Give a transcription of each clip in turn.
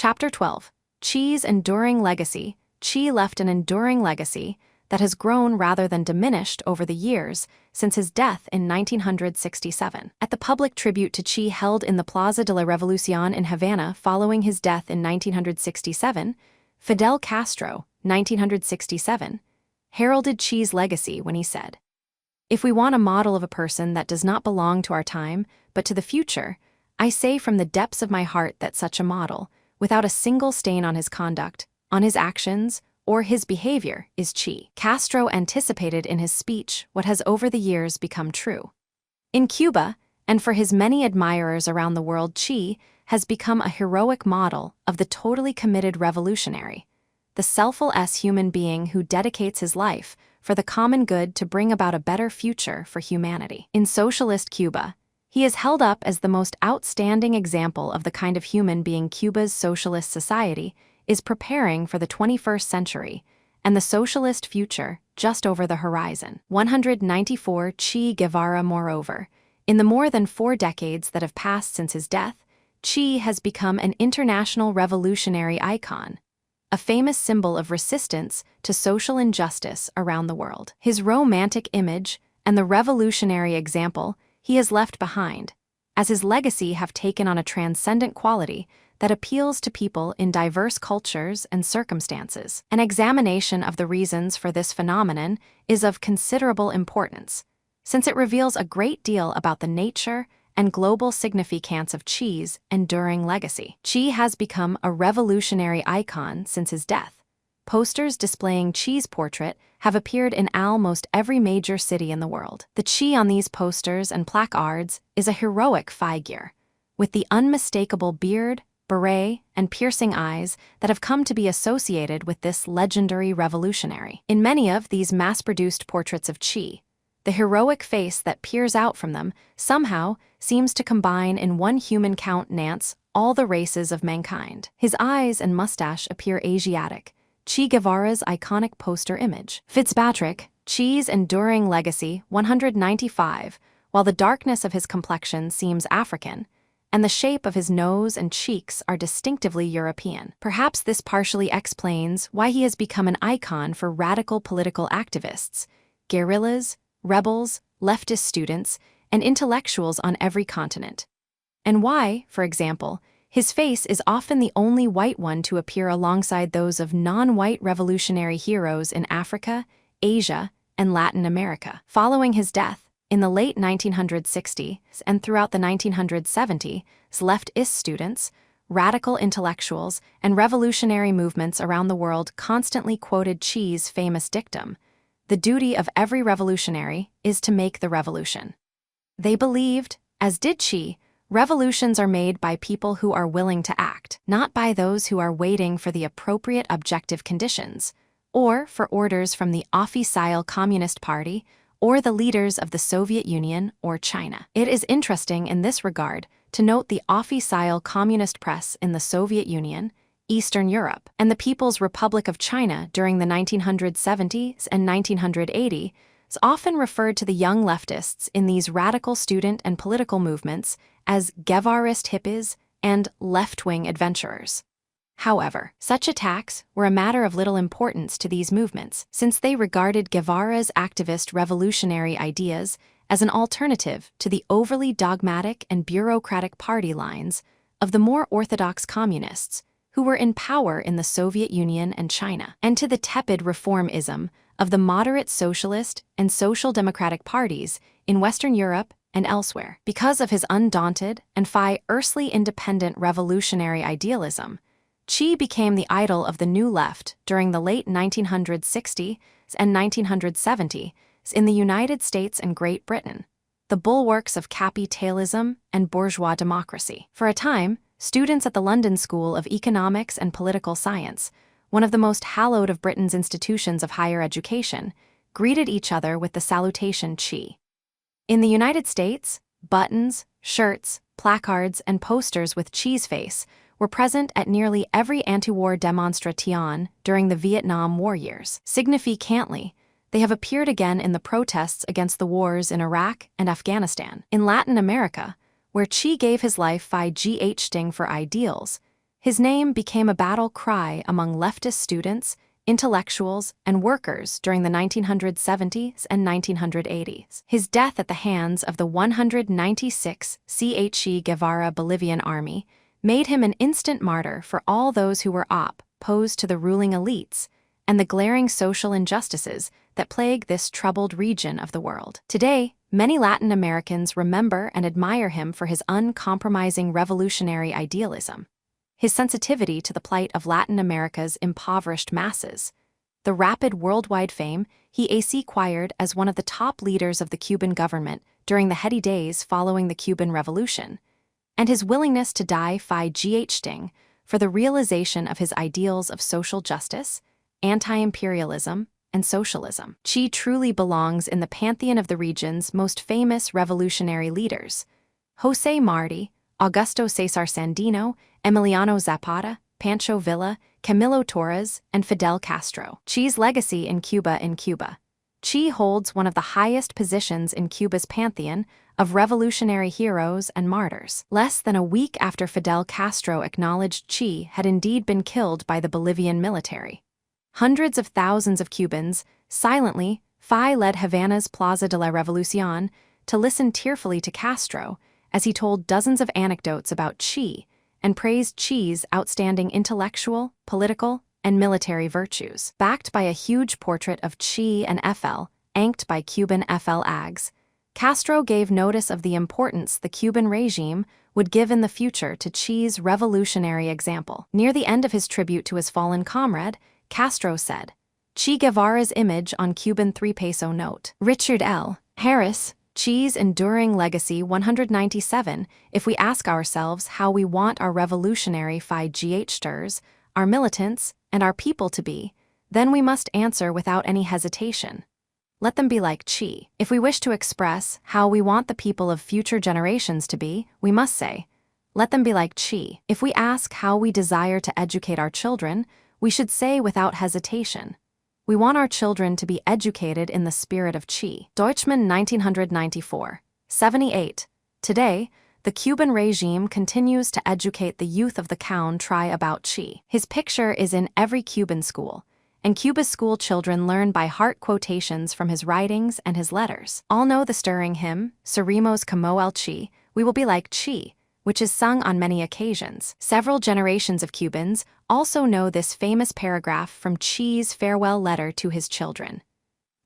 Chapter 12. Che's Enduring Legacy. Che left an enduring legacy that has grown rather than diminished over the years since his death in 1967. At the public tribute to Che held in the Plaza de la Revolución in Havana following his death in 1967, Fidel Castro, 1967, heralded Che's legacy when he said, "If we want a model of a person that does not belong to our time, but to the future, I say from the depths of my heart that such a model, without a single stain on his conduct, on his actions, or his behavior, is Che." Castro anticipated in his speech what has over the years become true. In Cuba, and for his many admirers around the world, Che has become a heroic model of the totally committed revolutionary, the selfless human being who dedicates his life for the common good to bring about a better future for humanity. In socialist Cuba, he is held up as the most outstanding example of the kind of human being Cuba's socialist society is preparing for the 21st century and the socialist future just over the horizon. 194 Che Guevara. Moreover, in the more than 4 decades that have passed since his death, Che has become an international revolutionary icon, a famous symbol of resistance to social injustice around the world. His romantic image and the revolutionary example he has left behind, as his legacy have taken on a transcendent quality that appeals to people in diverse cultures and circumstances. An examination of the reasons for this phenomenon is of considerable importance, since it reveals a great deal about the nature and global significance of Che's enduring legacy. Che has become a revolutionary icon since his death. Posters displaying Che's portrait have appeared in almost every major city in the world. The Che on these posters and placards is a heroic figure, with the unmistakable beard, beret, and piercing eyes that have come to be associated with this legendary revolutionary. In many of these mass-produced portraits of Che, the heroic face that peers out from them somehow seems to combine in one human countenance all the races of mankind. His eyes and mustache appear Asiatic, Che Guevara's iconic poster image. Fitzpatrick, Che's enduring legacy. 195, while the darkness of his complexion seems African, and the shape of his nose and cheeks are distinctively European. Perhaps this partially explains why he has become an icon for radical political activists, guerrillas, rebels, leftist students, and intellectuals on every continent. And why, for example, his face is often the only white one to appear alongside those of non-white revolutionary heroes in Africa, Asia, and Latin America. Following his death, in the late 1960s and throughout the 1970s, leftist students, radical intellectuals, and revolutionary movements around the world constantly quoted Che's famous dictum, "The duty of every revolutionary is to make the revolution." They believed, as did Che, revolutions are made by people who are willing to act, not by those who are waiting for the appropriate objective conditions, or for orders from the official Communist Party or the leaders of the Soviet Union or China. It is interesting in this regard to note the official communist press in the Soviet Union, Eastern Europe, and the People's Republic of China during the 1970s and 1980s often referred to the young leftists in these radical student and political movements as Guevarist hippies and left-wing adventurers. However, such attacks were a matter of little importance to these movements, since they regarded Guevara's activist revolutionary ideas as an alternative to the overly dogmatic and bureaucratic party lines of the more orthodox communists who were in power in the Soviet Union and China, and to the tepid reformism of the moderate socialist and social democratic parties in Western Europe and elsewhere. Because of his undaunted and fiercely independent revolutionary idealism, Che became the idol of the New Left during the late 1960s and 1970s in the United States and Great Britain, the bulwarks of capitalism and bourgeois democracy. For a time, students at the London School of Economics and Political Science, one of the most hallowed of Britain's institutions of higher education, greeted each other with the salutation Che. In the United States, buttons, shirts, placards, and posters with Che's face were present at nearly every anti-war demonstration during the Vietnam War years. Significantly, they have appeared again in the protests against the wars in Iraq and Afghanistan. In Latin America, where Che gave his life fighting for ideals, His name became a battle cry among leftist students, intellectuals, and workers during the 1970s and 1980s. His death at the hands of the 196 Che Guevara Bolivian army made him an instant martyr for all those who were opposed to the ruling elites and the glaring social injustices that plague this troubled region of the world. Today, many Latin Americans remember and admire him for his uncompromising revolutionary idealism, his sensitivity to the plight of Latin America's impoverished masses, the rapid worldwide fame he acquired as one of the top leaders of the Cuban government during the heady days following the Cuban Revolution, and his willingness to die for the realization of his ideals of social justice, anti-imperialism, and socialism. Che truly belongs in the pantheon of the region's most famous revolutionary leaders: José Martí, Augusto César Sandino, Emiliano Zapata, Pancho Villa, Camilo Torres, and Fidel Castro. Che's legacy in Cuba. Che holds one of the highest positions in Cuba's pantheon of revolutionary heroes and martyrs. Less than a week after Fidel Castro acknowledged Che had indeed been killed by the Bolivian military, hundreds of thousands of Cubans silently led Havana's Plaza de la Revolución to listen tearfully to Castro as he told dozens of anecdotes about Che and praised Che's outstanding intellectual, political, and military virtues. Backed by a huge portrait of Che and FL, inked by Cuban FL Ags, Castro gave notice of the importance the Cuban regime would give in the future to Che's revolutionary example. Near the end of his tribute to his fallen comrade, Castro said, "Che Guevara's image on Cuban 3-peso note." Richard L. Harris, Che's enduring legacy 197. If we ask ourselves how we want our revolutionary fighters, our militants, and our people to be, then we must answer without any hesitation: let them be like Che. If we wish to express how we want the people of future generations to be, we must say, let them be like Che. If we ask how we desire to educate our children, we should say without hesitation, we want our children to be educated in the spirit of Che. Deutschman 1994, 78. Today, the Cuban regime continues to educate the youth of the country about Che. His picture is in every Cuban school, and Cuba's school children learn by heart quotations from his writings and his letters. All know the stirring hymn, Seremos como el Che, we will be like Che, which is sung on many occasions. Several generations of Cubans also know this famous paragraph from Che's farewell letter to his children: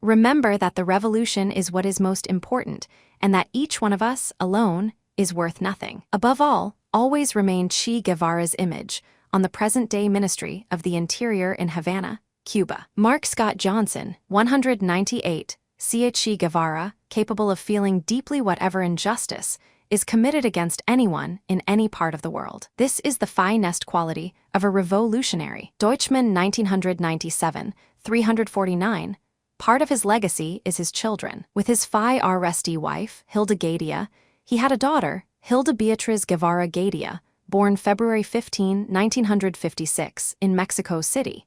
remember that the revolution is what is most important, and that each one of us, alone, is worth nothing. Above all, always remain Che Guevara's image on the present-day Ministry of the Interior in Havana, Cuba. Mark Scott Johnson, 198, Che Guevara, capable of feeling deeply whatever injustice is committed against anyone in any part of the world. This is the finest quality of a revolutionary. Deutschman 1997, 349. Part of his legacy is his children. With his Resty wife, Hilda Gadia, he had a daughter, Hilda Beatriz Guevara Gadia, born February 15, 1956, in Mexico City.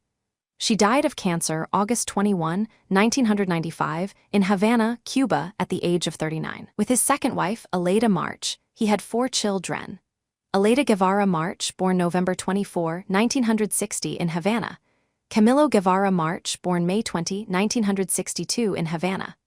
She died of cancer August 21, 1995, in Havana, Cuba, at the age of 39. With his second wife, Aleida March, he had 4 children. Aleida Guevara March, born November 24, 1960, in Havana. Camilo Guevara March, born May 20, 1962, in Havana.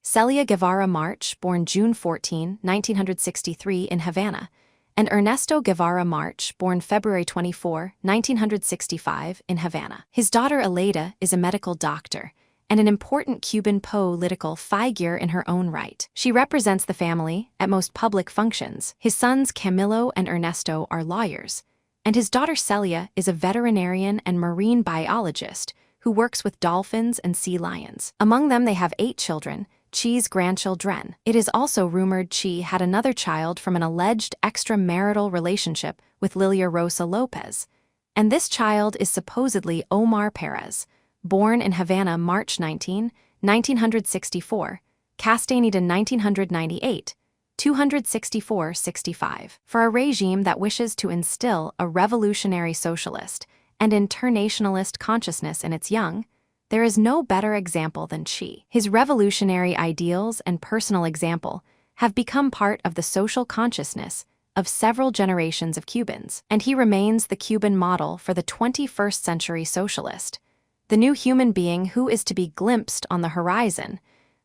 Celia Guevara March, born June 14, 1963, in Havana. And Ernesto Guevara March, born February 24, 1965, in Havana. His daughter Aleida is a medical doctor and an important Cuban political figure in her own right. She represents the family at most public functions. His sons Camilo and Ernesto are lawyers, and his daughter Celia is a veterinarian and marine biologist who works with dolphins and sea lions. Among them they have 8 children, Che's grandchildren. It is also rumored Che had another child from an alleged extramarital relationship with Lilia Rosa Lopez, and this child is supposedly Omar Perez, born in Havana March 19, 1964, Castaneda 1998, 264-65. For a regime that wishes to instill a revolutionary socialist and internationalist consciousness in its young, there is no better example than Che. His revolutionary ideals and personal example have become part of the social consciousness of several generations of Cubans, and he remains the Cuban model for the 21st century socialist, the new human being who is to be glimpsed on the horizon,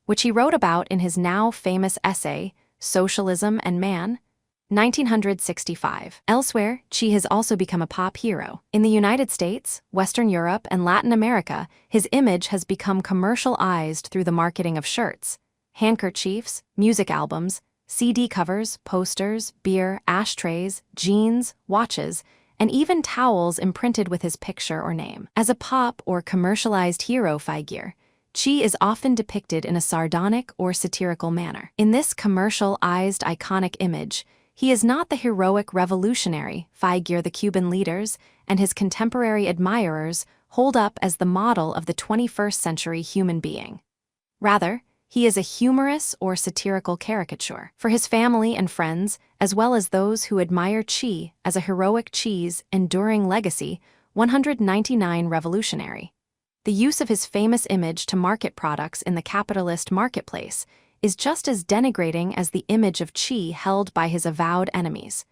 which he wrote about in his now famous essay, Socialism and Man, 1965. Elsewhere, Che has also become a pop hero. In the United States, Western Europe, and Latin America, his image has become commercialized through the marketing of shirts, handkerchiefs, music albums, CD covers, posters, beer, ashtrays, jeans, watches, and even towels imprinted with his picture or name. As a pop or commercialized hero figure, Che is often depicted in a sardonic or satirical manner. In this commercialized iconic image, he is not the heroic revolutionary figure the Cuban leaders and his contemporary admirers hold up as the model of the 21st century human being. Rather, he is a humorous or satirical caricature. For his family and friends, as well as those who admire Che as a heroic Che's enduring legacy, 199 revolutionary. The use of his famous image to market products in the capitalist marketplace is just as denigrating as the image of Che held by his avowed enemies,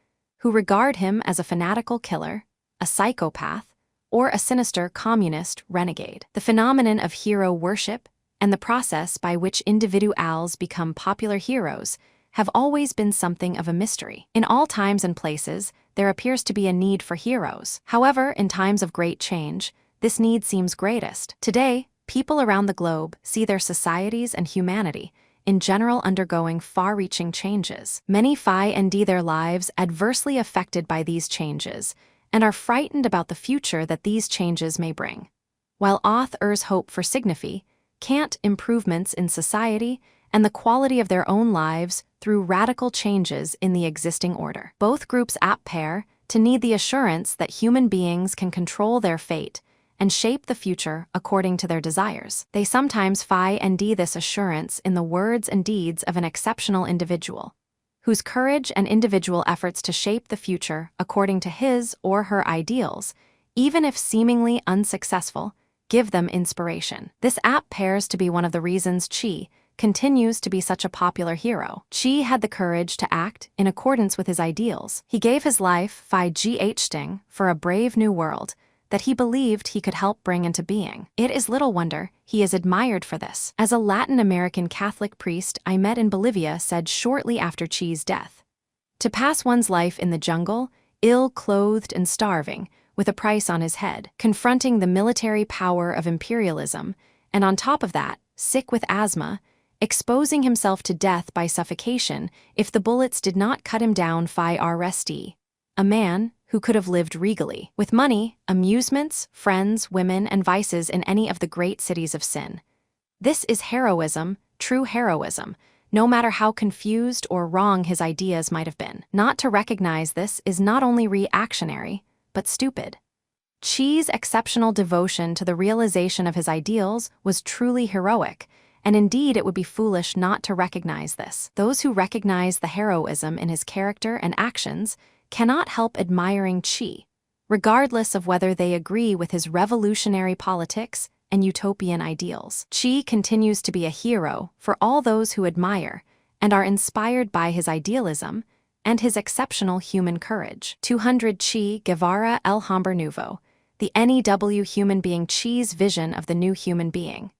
who regard him as a fanatical killer, a psychopath, or a sinister communist renegade. The phenomenon of hero worship and the process by which individuals become popular heroes have always been something of a mystery. In all times and places, there appears to be a need for heroes. However, in times of great change, this need seems greatest. Today, people around the globe see their societies and humanity in general undergoing far-reaching changes. Many find their lives adversely affected by these changes and are frightened about the future that these changes may bring. While authors hope for significant improvements in society and the quality of their own lives through radical changes in the existing order. Both groups appear to need the assurance that human beings can control their fate and shape the future according to their desires. They sometimes find this assurance in the words and deeds of an exceptional individual, whose courage and individual efforts to shape the future according to his or her ideals, even if seemingly unsuccessful, give them inspiration. This appears to be one of the reasons Che continues to be such a popular hero. Che had the courage to act in accordance with his ideals. He gave his life for a brave new world that he believed he could help bring into being. It is little wonder he is admired for this. As a Latin American Catholic priest I met in Bolivia said shortly after Che's death, to pass one's life in the jungle, ill-clothed and starving, with a price on his head, confronting the military power of imperialism, and on top of that, sick with asthma, exposing himself to death by suffocation if the bullets did not cut him down resti. A man who could have lived regally, with money, amusements, friends, women, and vices in any of the great cities of sin. This is heroism, true heroism, no matter how confused or wrong his ideas might have been. Not to recognize this is not only reactionary, but stupid. Che's exceptional devotion to the realization of his ideals was truly heroic, and indeed it would be foolish not to recognize this. Those who recognize the heroism in his character and actions cannot help admiring Che, regardless of whether they agree with his revolutionary politics and utopian ideals. Che continues to be a hero for all those who admire and are inspired by his idealism and his exceptional human courage. 200 Che Guevara El Hombre Nuevo, the NEW human being. Che's vision of the new human being,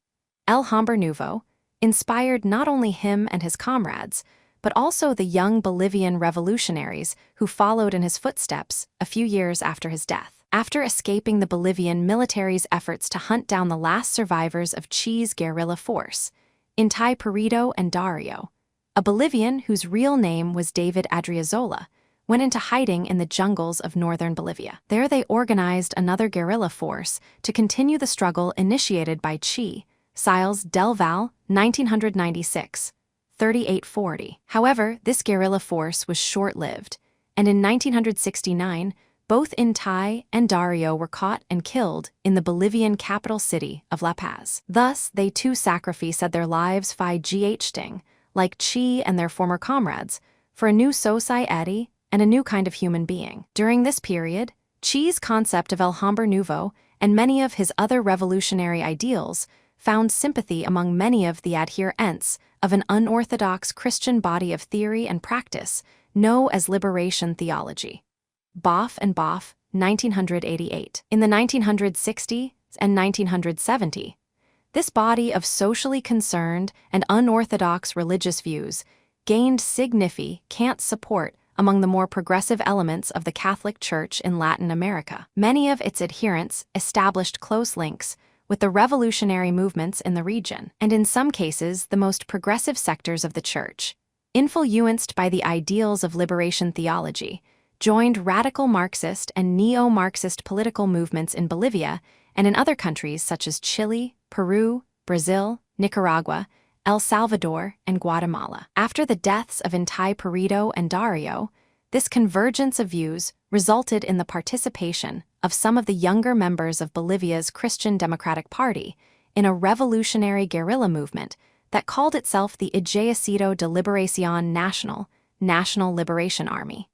El Hombre Nuevo, inspired not only him and his comrades, but also the young Bolivian revolutionaries who followed in his footsteps a few years after his death. After escaping the Bolivian military's efforts to hunt down the last survivors of Che's guerrilla force, Inti Perito and Dario, a Bolivian whose real name was David Adriazola, went into hiding in the jungles of northern Bolivia. There they organized another guerrilla force to continue the struggle initiated by Che, Siles del Val, 1996. 3840. However, this guerrilla force was short-lived, and in 1969, both Inti and Dario were caught and killed in the Bolivian capital city of La Paz. Thus, they too sacrificed their lives like Che and their former comrades, for a new society and a new kind of human being. During this period, Che's concept of El Hombre Nuevo and many of his other revolutionary ideals found sympathy among many of the adherents of an unorthodox Christian body of theory and practice know as liberation theology. Boff and Boff, 1988. In the 1960s and 1970s, this body of socially concerned and unorthodox religious views gained significant support among the more progressive elements of the Catholic Church in Latin America. Many of its adherents established close links with the revolutionary movements in the region, and in some cases the most progressive sectors of the Church, influenced by the ideals of liberation theology, joined radical Marxist and neo-Marxist political movements in Bolivia and in other countries such as Chile, Peru, Brazil, Nicaragua, El Salvador, and Guatemala. After the deaths of Inti Peredo and Dario, this convergence of views resulted in the participation of some of the younger members of Bolivia's Christian Democratic Party in a revolutionary guerrilla movement that called itself the Ejército de Liberación Nacional, National Liberation Army,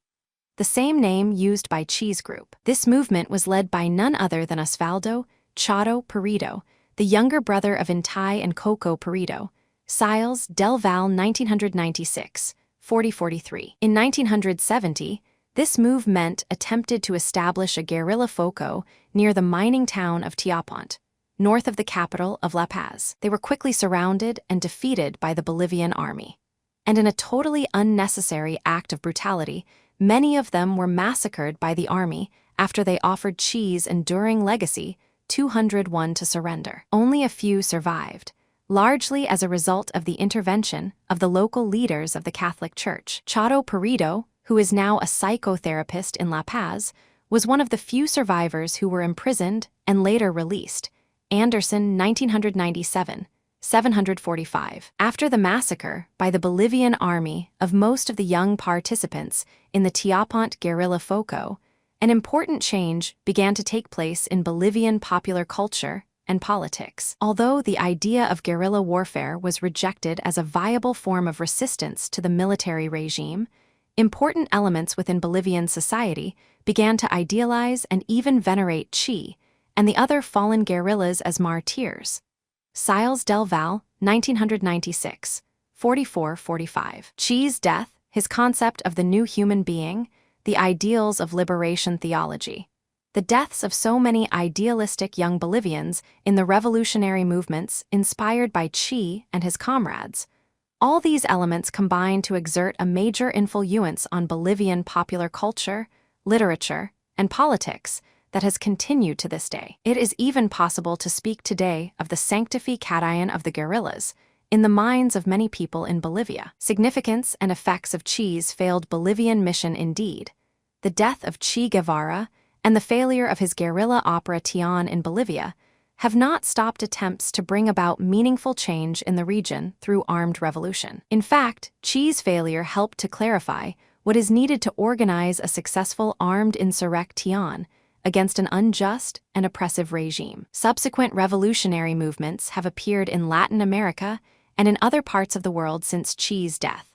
the same name used by Che's group. This movement was led by none other than Osvaldo Chato Peredo, the younger brother of Inti and Coco Peredo, Siles del Val 1996, 4043. In 1970, this movement attempted to establish a guerrilla foco near the mining town of Tiapont, north of the capital of La Paz. They were quickly surrounded and defeated by the Bolivian army. And in a totally unnecessary act of brutality, many of them were massacred by the army after they offered Che's enduring legacy, 201, to surrender. Only a few survived, largely as a result of the intervention of the local leaders of the Catholic Church. Chato Peredo, who is now a psychotherapist in La Paz, was one of the few survivors who were imprisoned and later released. Anderson, 1997, 745. After the massacre by the Bolivian army of most of the young participants in the Tiapont guerrilla foco, an important change began to take place in Bolivian popular culture and politics. Although the idea of guerrilla warfare was rejected as a viable form of resistance to the military regime, important elements within Bolivian society began to idealize and even venerate Che and the other fallen guerrillas as martyrs. Siles del Val, 1996, 4445. Che's death, his concept of the new human being, the ideals of liberation theology. The deaths of so many idealistic young Bolivians in the revolutionary movements inspired by Che and his comrades. All these elements combine to exert a major influence on Bolivian popular culture, literature, and politics that has continued to this day. It is even possible to speak today of the sanctification of the guerrillas in the minds of many people in Bolivia. Significance and effects of Che's failed Bolivian mission indeed. The death of Che Guevara and the failure of his guerrilla operation in Bolivia have not stopped attempts to bring about meaningful change in the region through armed revolution. In fact, Che's failure helped to clarify what is needed to organize a successful armed insurrection against an unjust and oppressive regime. Subsequent revolutionary movements have appeared in Latin America and in other parts of the world since Che's death.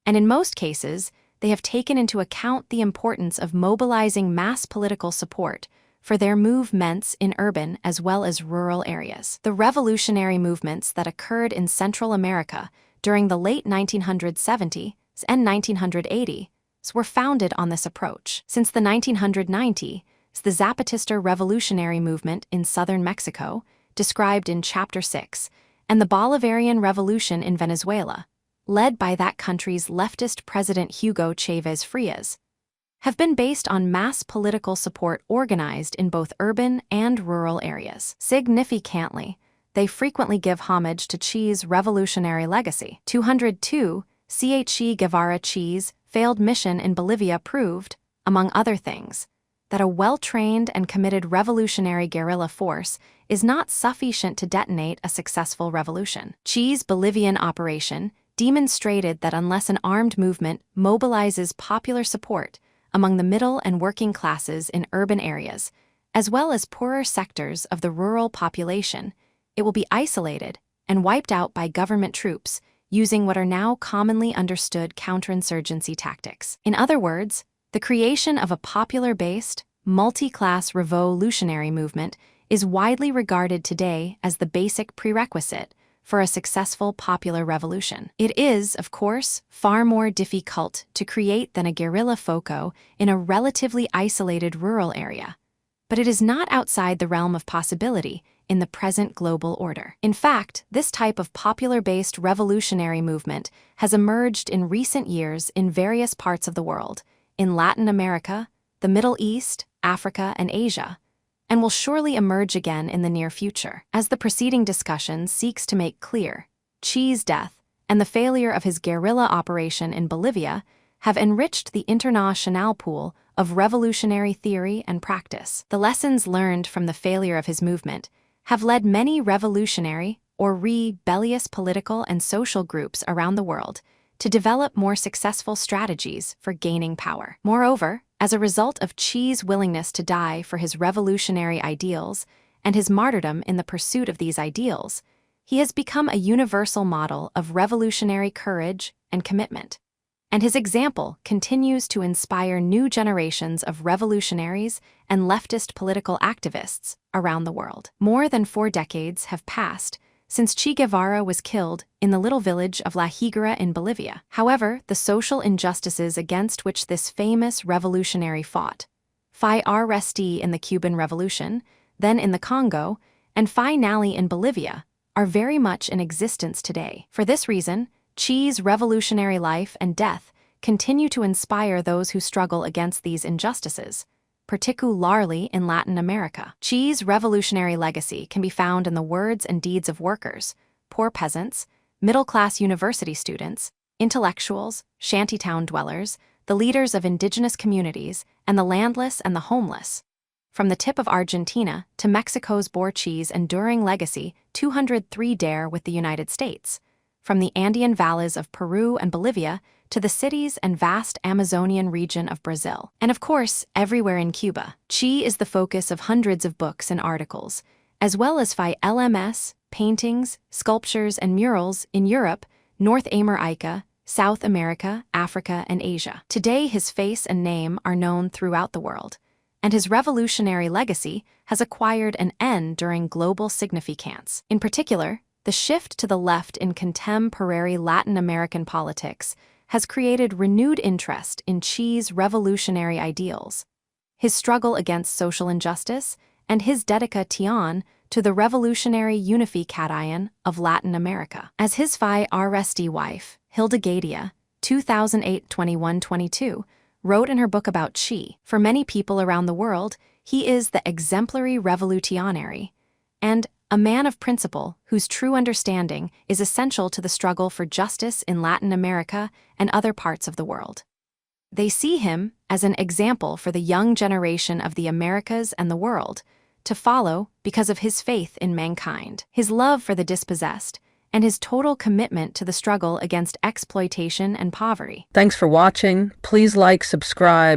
And in most cases, they have taken into account the importance of mobilizing mass political support for their movements in urban as well as rural areas. The revolutionary movements that occurred in Central America during the late 1970s and 1980s were founded on this approach. Since the 1990s, the Zapatista revolutionary movement in southern Mexico, described in Chapter 6, and the Bolivarian Revolution in Venezuela, led by that country's leftist President Hugo Chavez Frias, have been based on mass political support organized in both urban and rural areas. Significantly, they frequently give homage to Che's revolutionary legacy. 202, Che Guevara Che's failed mission in Bolivia proved, among other things, that a well-trained and committed revolutionary guerrilla force is not sufficient to detonate a successful revolution. Che's Bolivian operation demonstrated that unless an armed movement mobilizes popular support among the middle and working classes in urban areas, as well as poorer sectors of the rural population, it will be isolated and wiped out by government troops using what are now commonly understood counterinsurgency tactics. In other words, the creation of a popular-based, multi-class revolutionary movement is widely regarded today as the basic prerequisite for a successful popular revolution. It is, of course, far more difficult to create than a guerrilla foco in a relatively isolated rural area. But it is not outside the realm of possibility in the present global order. In fact, this type of popular-based revolutionary movement has emerged in recent years in various parts of the world, in Latin America, the Middle East, Africa, and Asia, and will surely emerge again in the near future. As the preceding discussion seeks to make clear, Che's death and the failure of his guerrilla operation in Bolivia have enriched the international pool of revolutionary theory and practice. The lessons learned from the failure of his movement have led many revolutionary or rebellious political and social groups around the world to develop more successful strategies for gaining power. Moreover, as a result of Che's willingness to die for his revolutionary ideals and his martyrdom in the pursuit of these ideals, he has become a universal model of revolutionary courage and commitment. And his example continues to inspire new generations of revolutionaries and leftist political activists around the world. More than 4 decades have passed since Che Guevara was killed in the little village of La Higuera in Bolivia. However, the social injustices against which this famous revolutionary fought, arrested in the Cuban Revolution, then in the Congo, and finally in Bolivia, are very much in existence today. For this reason, Che's revolutionary life and death continue to inspire those who struggle against these injustices, particularly in Latin America. Che's revolutionary legacy can be found in the words and deeds of workers, poor peasants, middle-class university students, intellectuals, shantytown dwellers, the leaders of indigenous communities, and the landless and the homeless. From the tip of Argentina to Mexico's bore Che's enduring legacy 203 dare with the United States, from the Andean valleys of Peru and Bolivia to the cities and vast Amazonian region of Brazil. And of course, everywhere in Cuba, Che is the focus of hundreds of books and articles, as well as LMS, paintings, sculptures, and murals in Europe, North America, South America, Africa, and Asia. Today, his face and name are known throughout the world, and his revolutionary legacy has acquired an N during global significance. In particular, the shift to the left in contemporary Latin American politics has created renewed interest in Che's revolutionary ideals, his struggle against social injustice, and his dedication to the revolutionary unification of Latin America. As his arrested wife, Hilda Gadia, 2008-21-22, wrote in her book about Che, for many people around the world, he is the exemplary revolutionary and a man of principle whose true understanding is essential to the struggle for justice in Latin America and other parts of the world. They see him as an example for the young generation of the Americas and the world to follow because of his faith in mankind, his love for the dispossessed, and his total commitment to the struggle against exploitation and poverty. Thanks for watching. Please like, subscribe,